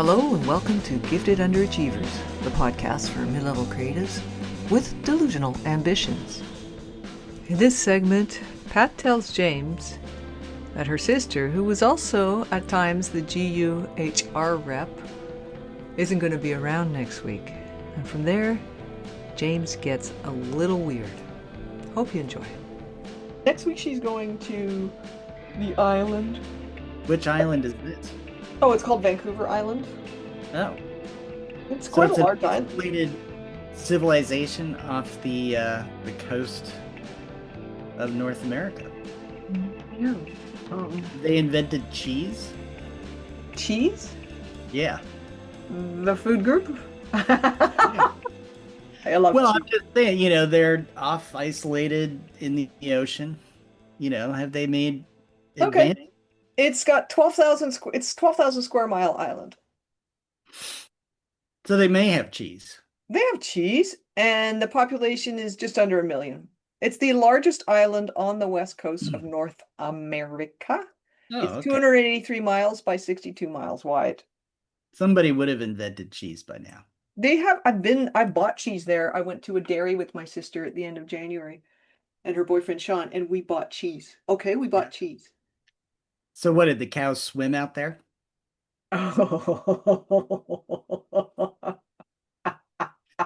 Hello and welcome to Gifted Underachievers, the podcast for mid-level creatives with delusional ambitions. In this segment, Pat tells James that her sister, who was also at times the GUHR rep, isn't going to be around next week. And from there, James gets a little weird. Hope you enjoy. Next week she's going to the island. Which island is this? Oh, it's called Vancouver Island. Oh. It's quite a large island. Isolated civilization off the coast of North America. Yeah. They invented cheese? Cheese? Yeah. The food group? Yeah. I love Well, cheese. I'm just saying, they're off isolated in the ocean. Have they made Okay. advantage? It's got 12,000 square mile island. So they may have cheese. They have cheese, and the population is just under 1 million. It's the largest island on the west coast of North America. Oh, It's okay. 283 miles by 62 miles wide. Somebody would have invented cheese by now. I bought cheese there. I went to a dairy with my sister at the end of January and her boyfriend Sean, and we bought cheese. Okay, we bought cheese. So what, did the cows swim out there? Is that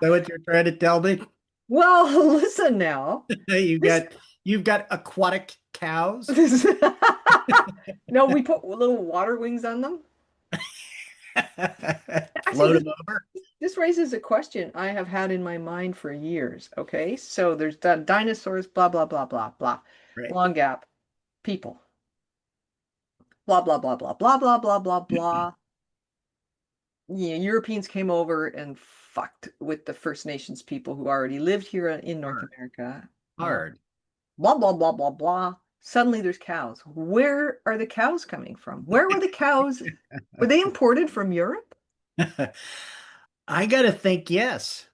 what you're trying to tell me? Well, listen now. You've got aquatic cows. No, we put little water wings on them. Float them over. This raises a question I have had in my mind for years. Okay, so there's dinosaurs, blah, blah, blah, blah, blah. Right. Long gap, people. Blah, blah, blah, blah, blah, blah, blah, blah, blah. Yeah, Europeans came over and fucked with the First Nations people who already lived here in North America. Hard. Blah, blah, blah, blah, blah. Suddenly there's cows. Where are the cows coming from? Where were the cows? Were they imported from Europe? I gotta think yes.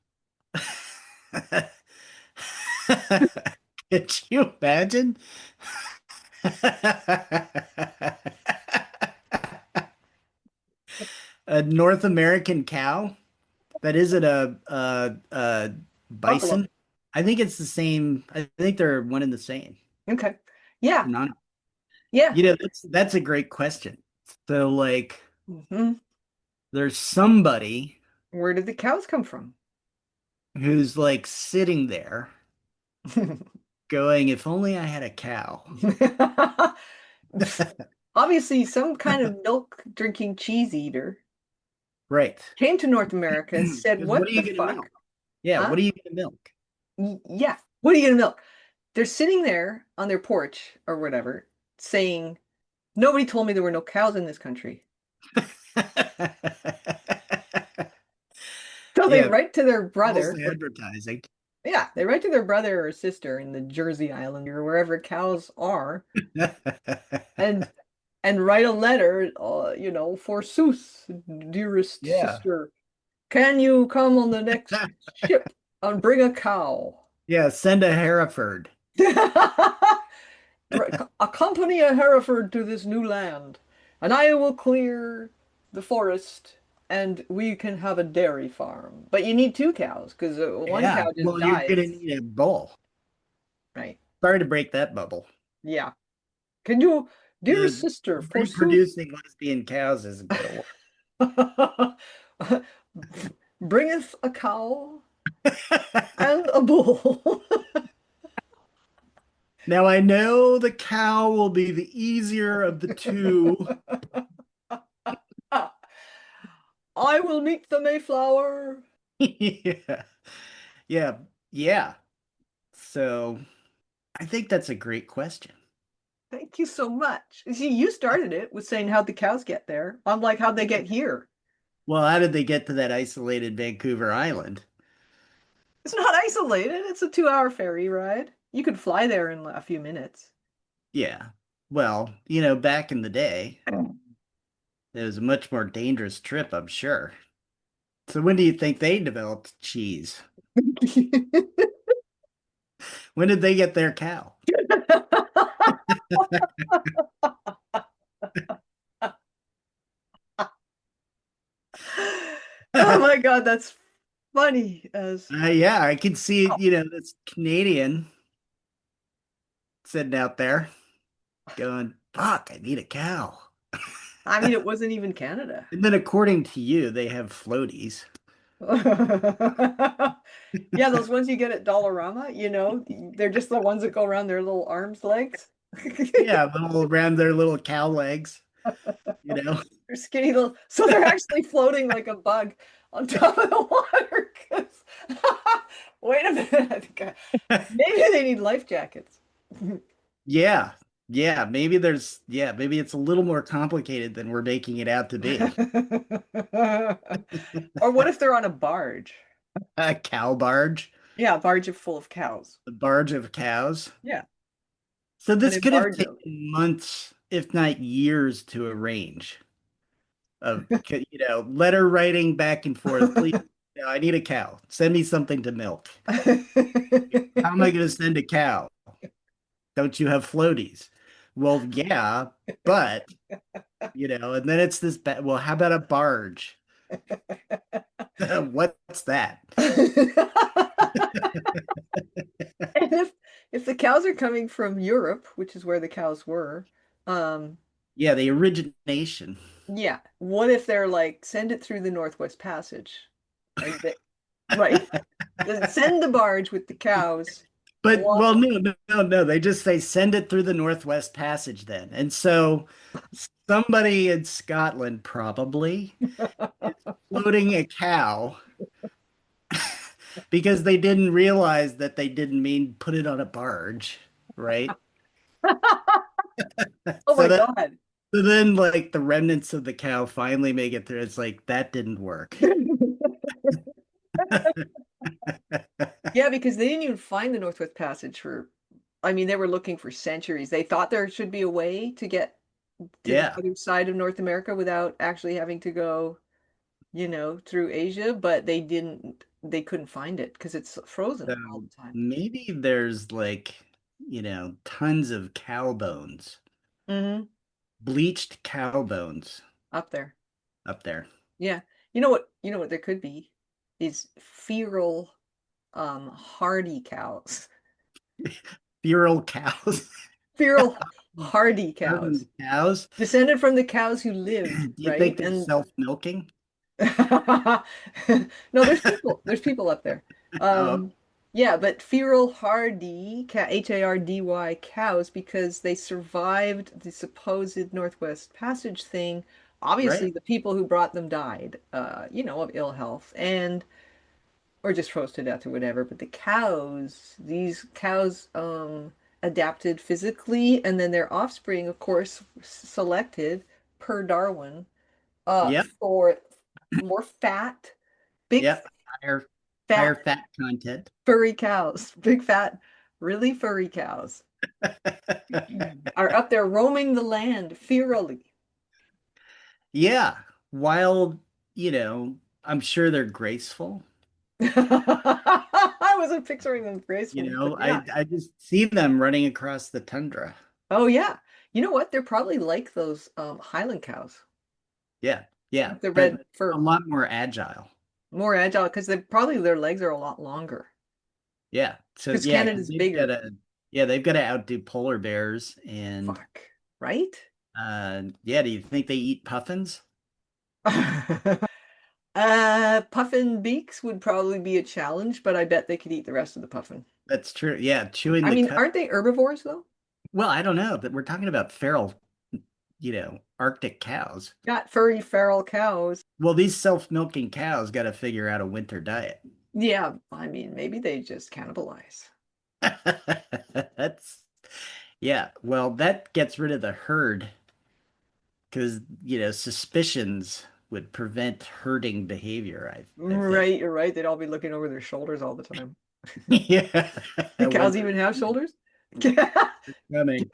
Could you imagine? A North American cow? That isn't a bison? Buffalo. I think it's the same. I think they're one and the same. Okay. Yeah. Not, Yeah. that's a great question. So like Mhm. there's somebody Where did the cows come from? who's like sitting there going, if only I had a cow. Obviously, some kind of milk drinking cheese eater Right. came to North America and said, 'Cause what what are you the gonna fuck? milk? Yeah, Huh? what are you gonna milk? Yeah. What are you gonna milk? They're sitting there on their porch or whatever, saying, nobody told me there were no cows in this country. So they Yeah, write to their false brother. advertising. Yeah, they write to their brother or sister in the Jersey Island or wherever cows are, and write a letter, forsooth, dearest Yeah. sister, can you come on the next ship and bring a cow? Yeah, send a Hereford. Accompany a Hereford to this new land, and I will clear the forest, and we can have a dairy farm. But you need 2 cows because one Yeah, cow just well, you're gonna dies. need a bull. Right? Sorry to break that bubble. Yeah. Can you, dear The sister, forsooth, reproducing lesbian cows isn't gonna bringeth a cow work. and a bull. Now I know the cow will be the easier of the two. I will meet the Mayflower. Yeah. Yeah. Yeah. So I think that's a great question. Thank you so much. See, you started it with saying how'd the cows get there. I'm like, how'd they get here? Well, how did they get to that isolated Vancouver Island? It's not isolated. It's a 2-hour ferry ride. You could fly there in a few minutes. Yeah. Well, back in the day, it was a much more dangerous trip, I'm sure. So when do you think they developed cheese? When did they get their cow? God, that's funny as Yeah, I can see, oh, this Canadian sitting out there going, fuck, I need a cow. I mean, it wasn't even Canada. And then according to you, they have floaties. Yeah, those ones you get at Dollarama, they're just the ones that go around their little arms legs. Yeah, little around their little cow legs, you know. They're skinny little, so they're actually floating like a bug on top of the water. Wait a minute, maybe they need life jackets. Yeah. Maybe it's a little more complicated than we're making it out to be. Or what if they're on a barge? A cow barge, Yeah, a barge full of cows. the barge of cows. Yeah, So and this they could have barge taken them. months, if not years, to arrange. Letter writing back and forth. Please, I need a cow. Send me something to milk. How am I going to send a cow? Don't you have floaties? Well, yeah, but and then it's this. Well, how about a barge? What's that? And if the cows are coming from Europe, which is where the cows were, um, Yeah, the origination. yeah, what if they're like send it through the Northwest Passage, and right? Send the barge with the cows But along. well, no, no, no, no. They just say send it through the Northwest Passage then. And so somebody in Scotland probably is floating a cow because they didn't realize that they didn't mean put it on a barge, right? Oh So my that God. so then like the remnants of the cow finally make it through. It's like that didn't work. Yeah, because they didn't even find the Northwest Passage I mean, they were looking for centuries. They thought there should be a way to get to the Yeah. other side of North America without actually having to go, through Asia, but they couldn't find it because it's So frozen all the time. maybe there's like, tons of cow bones, Hmm. bleached cow bones Up there. up there. Yeah. You know what there could be is feral hardy cows. Feral cows. Feral hardy Urban cows. cows. Descended from the cows who lived, Do you right? think they're And self-milking? no, there's people up there. Oh, Um, yeah, but feral hardy, Hardy cows, because they survived the supposed Northwest Passage thing. Obviously, right. the people who brought them died, of ill health and or just froze to death or whatever. But these cows, adapted physically, and then their offspring, of course, selected per Darwin Yep. for more fat, big Yep. Higher higher fat fat content. furry cows, big fat, really furry cows are up there roaming the land fearily. Yeah. While, I'm sure they're graceful. I wasn't picturing them You graceful, but know, yeah. I just see them running across the tundra. Oh yeah. You know what? They're probably like those Highland cows Yeah. Yeah. with the But red a fur, lot more agile. more agile because they probably their legs are a lot longer Yeah. So because yeah, 'cause Canada's bigger. they've got to outdo polar bears and Fuck, right? yeah, do you think they eat puffins? Puffin beaks would probably be a challenge, but I bet they could eat the rest of the puffin. That's true. Yeah, chewing I the mean, cud. aren't they herbivores though? Well, I don't know, but we're talking about feral, Arctic cows. Got furry feral cows. Well, these self-milking cows got to figure out a winter diet. Yeah, I mean, maybe they just cannibalize. That's yeah. Well, that gets rid of the herd because, suspicions would prevent herding behavior, I think. Right, you're right. They'd all be looking over their shoulders all the time. Yeah. Do I cows wonder even have shoulders? coming.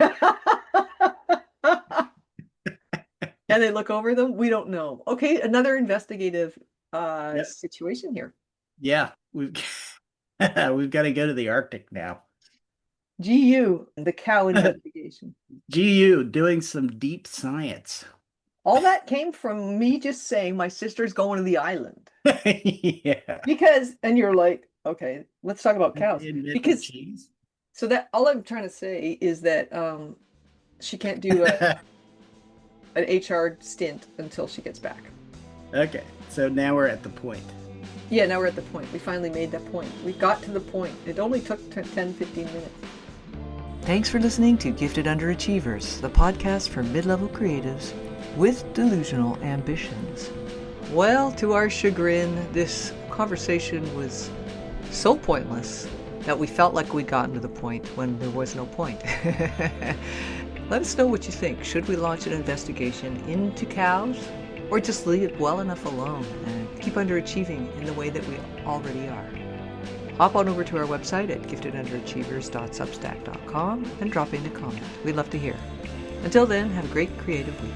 Can they look over them? We don't know. Okay, another investigative Yep. situation here. Yeah, we've got to go to the Arctic now. GU, the cow investigation. GU doing some deep science. All that came from me just saying my sister's going to the island. Yeah. And you're like, okay, let's talk about cows. They admit the Because cheese. so that all I'm trying to say is that she can't do an HR stint until she gets back. Okay, so now we're at the point. Yeah, now we're at the point. We finally made that point. We got to the point. It only took 10, 15 minutes. Thanks for listening to Gifted Underachievers, the podcast for mid-level creatives with delusional ambitions. Well, to our chagrin, this conversation was so pointless that we felt like we'd gotten to the point when there was no point. Let us know what you think. Should we launch an investigation into cows, or just leave it well enough alone and keep underachieving in the way that we already are? Hop on over to our website at giftedunderachievers.substack.com and drop in a comment. We'd love to hear. Until then, have a great creative week.